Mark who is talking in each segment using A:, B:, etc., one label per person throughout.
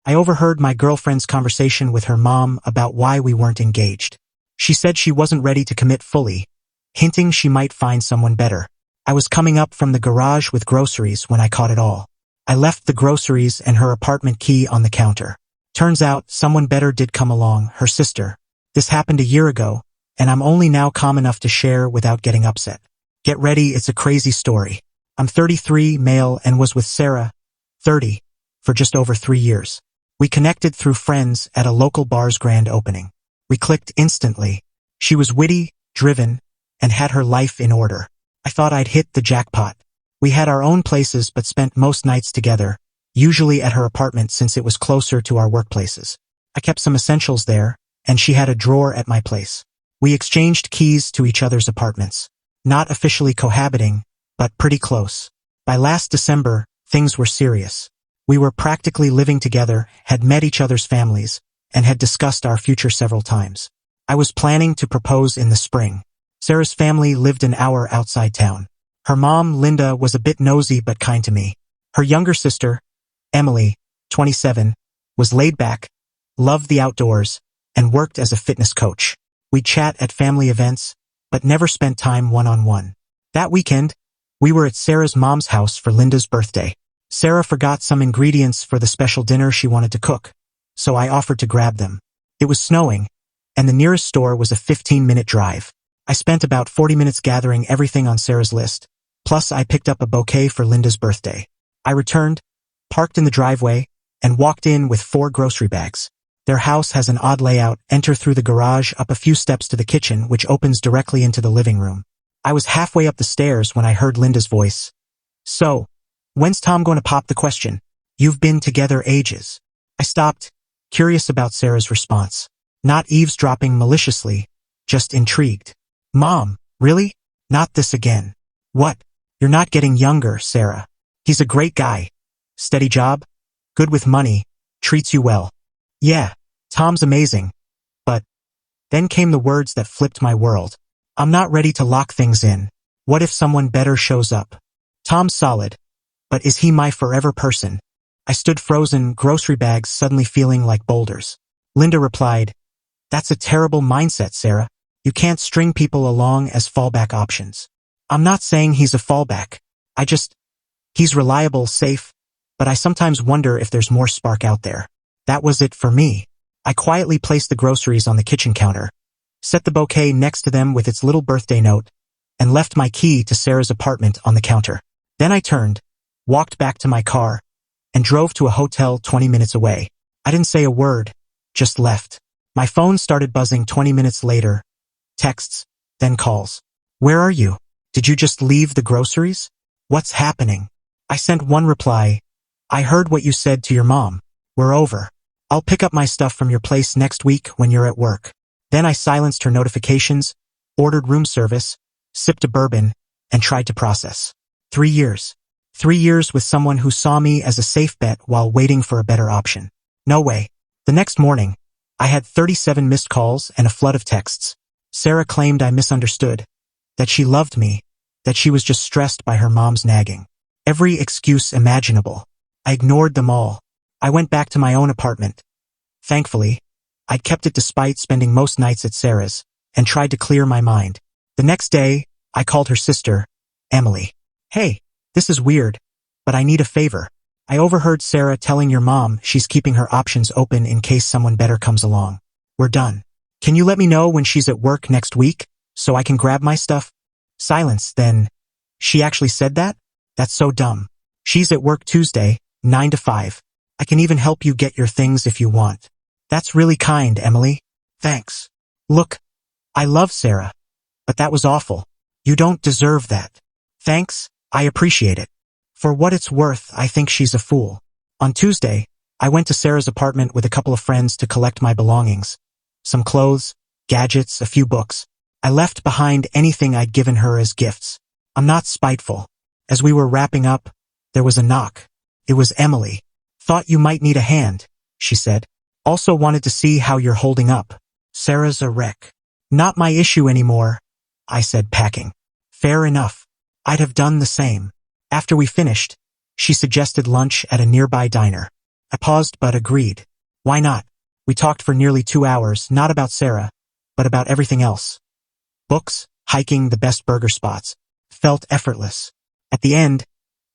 A: I overheard my girlfriend's conversation with her mom about why we weren't engaged. She said she wasn't ready to commit fully, hinting she might find someone better. I was coming up from the garage with groceries when I caught it all. I left the groceries and her apartment key on the counter. Turns out someone better did come along, her sister. This happened a year ago, and I'm only now calm enough to share without getting upset. Get ready, it's a crazy story. I'm 33, male, and was with Sarah, 30, for just over 3 years. We connected through friends at a local bar's grand opening. We clicked instantly. She was witty, driven, and had her life in order. I thought I'd hit the jackpot. We had our own places but spent most nights together, usually at her apartment since it was closer to our workplaces. I kept some essentials there, and she had a drawer at my place. We exchanged keys to each other's apartments. Not officially cohabiting, but pretty close. By last December, things were serious. We were practically living together, had met each other's families, and had discussed our future several times. I was planning to propose in the spring. Sarah's family lived an hour outside town. Her mom, Linda, was a bit nosy but kind to me. Her younger sister, Emily, 27, was laid back, loved the outdoors, and worked as a fitness coach. We'd chat at family events, but never spent time one-on-one. That weekend, we were at Sarah's mom's house for Linda's birthday. Sarah forgot some ingredients for the special dinner she wanted to cook, so I offered to grab them. It was snowing, and the nearest store was a 15-minute drive. I spent about 40 minutes gathering everything on Sarah's list, plus I picked up a bouquet for Linda's birthday. I returned, parked in the driveway, and walked in with 4 grocery bags. Their house has an odd layout. Enter through the garage, up a few steps to the kitchen, which opens directly into the living room. I was halfway up the stairs when I heard Linda's voice. "So, when's Tom going to pop the question? You've been together ages." I stopped, curious about Sarah's response. Not eavesdropping maliciously, just intrigued. "Mom, really? Not this again." "What? You're not getting younger, Sarah. He's a great guy. Steady job, good with money, treats you well." "Yeah, Tom's amazing. But..." Then came the words that flipped my world. "I'm not ready to lock things in. What if someone better shows up? Tom's solid, but is he my forever person?" I stood frozen, grocery bags suddenly feeling like boulders. Linda replied, "That's a terrible mindset, Sarah. You can't string people along as fallback options." "I'm not saying he's a fallback. He's reliable, safe, but I sometimes wonder if there's more spark out there." That was it for me. I quietly placed the groceries on the kitchen counter, set the bouquet next to them with its little birthday note, and left my key to Sarah's apartment on the counter. Then I turned, walked back to my car, and drove to a hotel 20 minutes away. I didn't say a word, just left. My phone started buzzing 20 minutes later. Texts, then calls. "Where are you? Did you just leave the groceries? What's happening?" I sent one reply. "I heard what you said to your mom. We're over. I'll pick up my stuff from your place next week when you're at work." Then I silenced her notifications, ordered room service, sipped a bourbon, and tried to process. 3 years. 3 years with someone who saw me as a safe bet while waiting for a better option. No way. The next morning, I had 37 missed calls and a flood of texts. Sarah claimed I misunderstood, that she loved me, that she was just stressed by her mom's nagging. Every excuse imaginable. I ignored them all. I went back to my own apartment. Thankfully, I'd kept it despite spending most nights at Sarah's, and tried to clear my mind. The next day, I called her sister, Emily. "Hey, this is weird, but I need a favor. I overheard Sarah telling your mom she's keeping her options open in case someone better comes along. We're done. Can you let me know when she's at work next week, so I can grab my stuff?" Silence, then. "She actually said that? That's so dumb. She's at work Tuesday, 9 to 5. I can even help you get your things if you want." "That's really kind, Emily. Thanks. Look, I love Sarah, but that was awful. You don't deserve that." "Thanks, I appreciate it. For what it's worth, I think she's a fool." On Tuesday, I went to Sarah's apartment with a couple of friends to collect my belongings. Some clothes, gadgets, a few books. I left behind anything I'd given her as gifts. I'm not spiteful. As we were wrapping up, there was a knock. It was Emily. "Thought you might need a hand," she said. "Also wanted to see how you're holding up. Sarah's a wreck." "Not my issue anymore," I said, packing. "Fair enough. I'd have done the same." After we finished, she suggested lunch at a nearby diner. I paused but agreed. Why not? We talked for nearly 2 hours, not about Sarah, but about everything else. Books, hiking, the best burger spots. Felt effortless. At the end,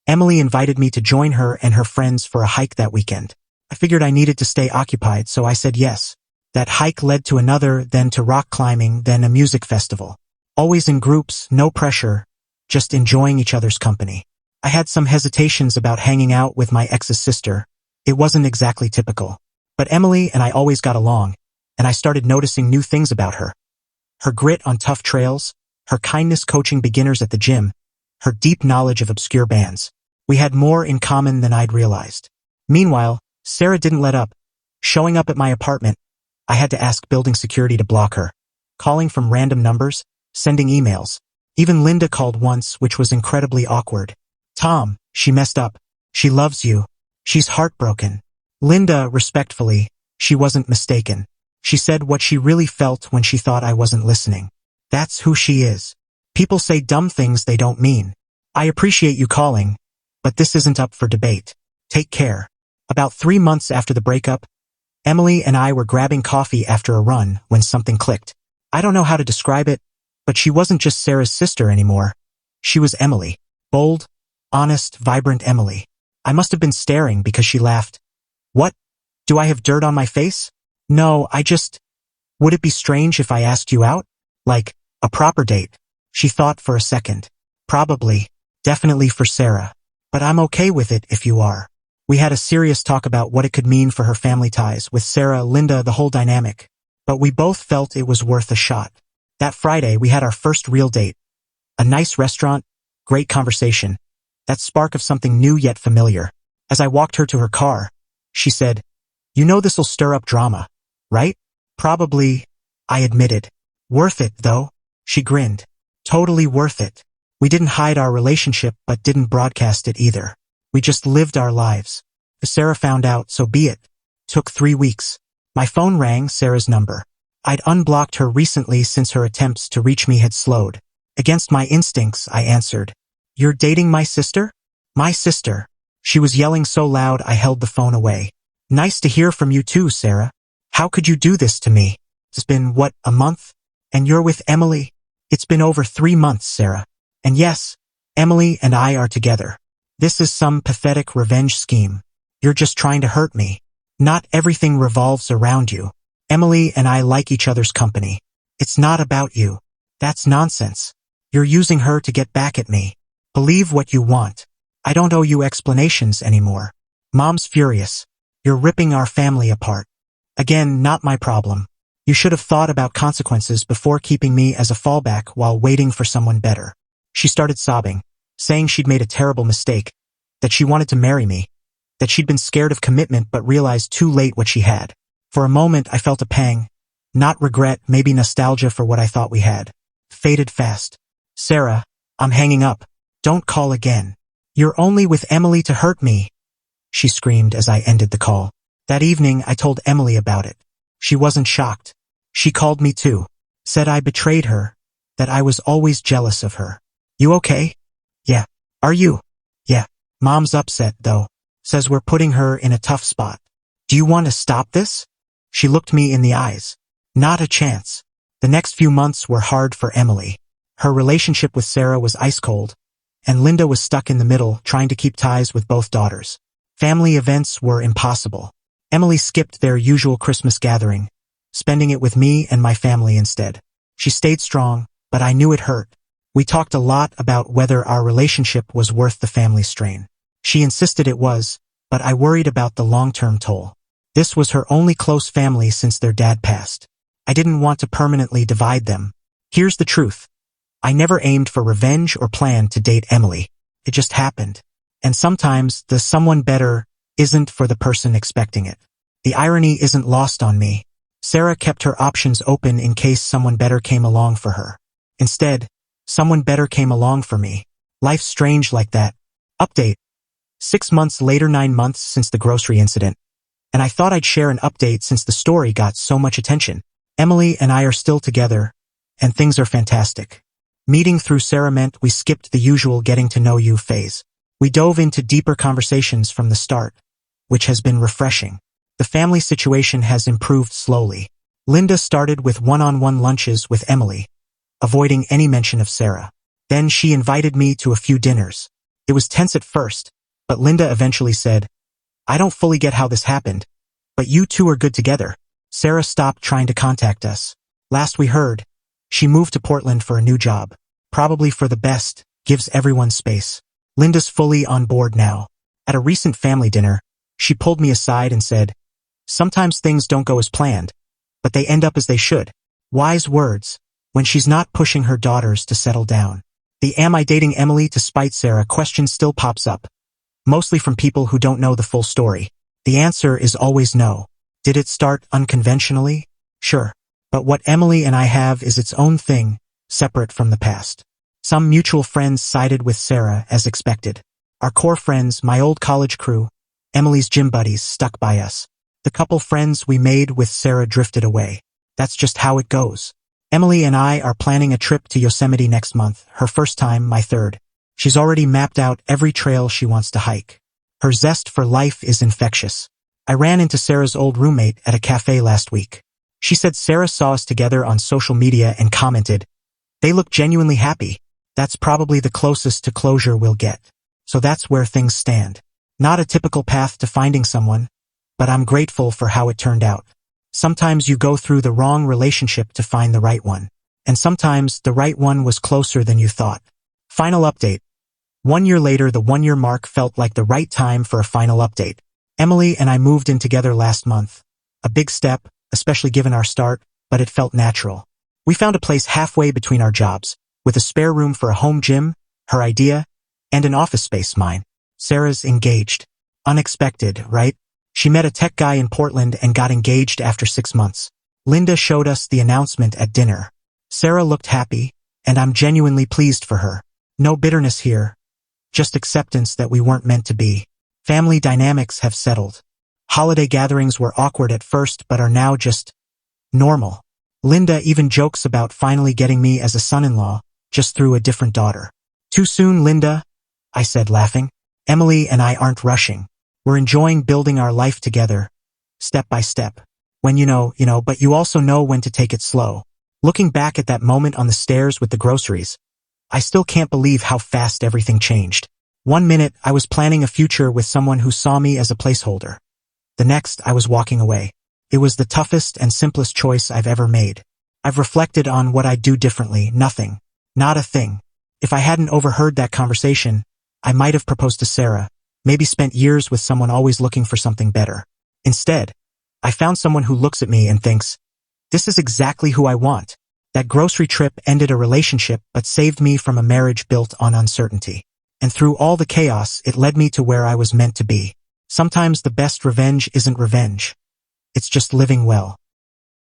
A: Emily invited me to join her and her friends for a hike that weekend. I figured I needed to stay occupied, so I said yes. That hike led to another, then to rock climbing, then a music festival. Always in groups, no pressure, just enjoying each other's company. I had some hesitations about hanging out with my ex's sister. It wasn't exactly typical. But Emily and I always got along, and I started noticing new things about her. Her grit on tough trails, her kindness coaching beginners at the gym, her deep knowledge of obscure bands. We had more in common than I'd realized. Meanwhile, Sarah didn't let up. Showing up at my apartment, I had to ask building security to block her. Calling from random numbers, sending emails. Even Linda called once, which was incredibly awkward. Tom, she messed up. She loves you. She's heartbroken. Linda, respectfully, she wasn't mistaken. She said what she really felt when she thought I wasn't listening. That's who she is. People say dumb things they don't mean. I appreciate you calling, but this isn't up for debate. Take care. About 3 months after the breakup, Emily and I were grabbing coffee after a run when something clicked. I don't know how to describe it, but she wasn't just Sarah's sister anymore. She was Emily. Bold, honest, vibrant Emily. I must have been staring because she laughed. What? Do I have dirt on my face? No, would it be strange if I asked you out? Like, a proper date? She thought for a second. Probably. Definitely for Sarah. But I'm okay with it if you are. We had a serious talk about what it could mean for her family ties with Sarah, Linda, the whole dynamic. But we both felt it was worth a shot. That Friday, we had our first real date. A nice restaurant, great conversation. That spark of something new yet familiar. As I walked her to her car, she said, "You know this'll stir up drama, right?" "Probably," I admitted. "Worth it, though." She grinned. "Totally worth it." We didn't hide our relationship but didn't broadcast it either. We just lived our lives. If Sarah found out, so be it. Took 3 weeks. My phone rang, Sarah's number. I'd unblocked her recently since her attempts to reach me had slowed. Against my instincts, I answered. "You're dating my sister?" "My sister." She was yelling so loud I held the phone away. "Nice to hear from you too, Sarah. How could you do this to me? It's been, what, a month? And you're with Emily?" "It's been over 3 months, Sarah. And yes, Emily and I are together. This is some pathetic revenge scheme. You're just trying to hurt me. Not everything revolves around you. Emily and I like each other's company. It's not about you. That's nonsense. You're using her to get back at me. Believe what you want. I don't owe you explanations anymore. Mom's furious. You're ripping our family apart. Again, not my problem. You should have thought about consequences before keeping me as a fallback while waiting for someone better." She started sobbing, saying she'd made a terrible mistake, that she wanted to marry me, that she'd been scared of commitment but realized too late what she had. For a moment I felt a pang. Not regret, maybe nostalgia for what I thought we had. Faded fast. "Sarah, I'm hanging up. Don't call again. You're only with Emily to hurt me," she screamed as I ended the call. That evening I told Emily about it. She wasn't shocked. She called me too. Said I betrayed her, that I was always jealous of her. "You okay?" "Yeah." "Are you?" "Yeah." "Mom's upset, though. Says we're putting her in a tough spot. Do you want to stop this?" She looked me in the eyes. Not a chance. The next few months were hard for Emily. Her relationship with Sarah was ice cold, and Linda was stuck in the middle, trying to keep ties with both daughters. Family events were impossible. Emily skipped their usual Christmas gathering, spending it with me and my family instead. She stayed strong, but I knew it hurt. We talked a lot about whether our relationship was worth the family strain. She insisted it was, but I worried about the long-term toll. This was her only close family since their dad passed. I didn't want to permanently divide them. Here's the truth. I never aimed for revenge or planned to date Emily. It just happened. And sometimes the someone better isn't for the person expecting it. The irony isn't lost on me. Sarah kept her options open in case someone better came along for her. Instead, someone better came along for me. Life's strange like that. Update. 6 months later, 9 months since the grocery incident. And I thought I'd share an update since the story got so much attention. Emily and I are still together, and things are fantastic. Meeting through Sarah meant we skipped the usual getting to know you phase. We dove into deeper conversations from the start. which has been refreshing. The family situation has improved slowly. Linda started with one-on-one lunches with Emily, avoiding any mention of Sarah. Then she invited me to a few dinners. It was tense at first, but Linda eventually said, "I don't fully get how this happened, but you two are good together." Sarah stopped trying to contact us. Last we heard, she moved to Portland for a new job. Probably for the best, gives everyone space. Linda's fully on board now. At a recent family dinner, she pulled me aside and said, "Sometimes things don't go as planned, but they end up as they should." Wise words, when she's not pushing her daughters to settle down. The "am I dating Emily to spite Sarah" question still pops up, mostly from people who don't know the full story. The answer is always no. Did it start unconventionally? Sure. But what Emily and I have is its own thing, separate from the past. Some mutual friends sided with Sarah as expected. Our core friends, my old college crew, Emily's gym buddies, stuck by us. The couple friends we made with Sarah drifted away. That's just how it goes. Emily and I are planning a trip to Yosemite next month, her first time, my third. She's already mapped out every trail she wants to hike. Her zest for life is infectious. I ran into Sarah's old roommate at a cafe last week. She said Sarah saw us together on social media and commented, "They look genuinely happy." That's probably the closest to closure we'll get. So that's where things stand. Not a typical path to finding someone, but I'm grateful for how it turned out. Sometimes you go through the wrong relationship to find the right one. And sometimes the right one was closer than you thought. Final update. 1 year later, the 1-year mark felt like the right time for a final update. Emily and I moved in together last month. A big step, especially given our start, but it felt natural. We found a place halfway between our jobs, with a spare room for a home gym, her idea, and an office space, mine. Sarah's engaged. Unexpected, right? She met a tech guy in Portland and got engaged after 6 months. Linda showed us the announcement at dinner. Sarah looked happy, and I'm genuinely pleased for her. No bitterness here, just acceptance that we weren't meant to be. Family dynamics have settled. Holiday gatherings were awkward at first but are now just normal. Linda even jokes about finally getting me as a son-in-law, just through a different daughter. "Too soon, Linda," I said, laughing. "Emily and I aren't rushing. We're enjoying building our life together, step by step. When you know, but you also know when to take it slow." Looking back at that moment on the stairs with the groceries, I still can't believe how fast everything changed. 1 minute, I was planning a future with someone who saw me as a placeholder. The next, I was walking away. It was the toughest and simplest choice I've ever made. I've reflected on what I'd do differently. Nothing. Not a thing. If I hadn't overheard that conversation, I might have proposed to Sarah, maybe spent years with someone always looking for something better. Instead, I found someone who looks at me and thinks, "This is exactly who I want." That grocery trip ended a relationship but saved me from a marriage built on uncertainty. And through all the chaos, it led me to where I was meant to be. Sometimes the best revenge isn't revenge. It's just living well.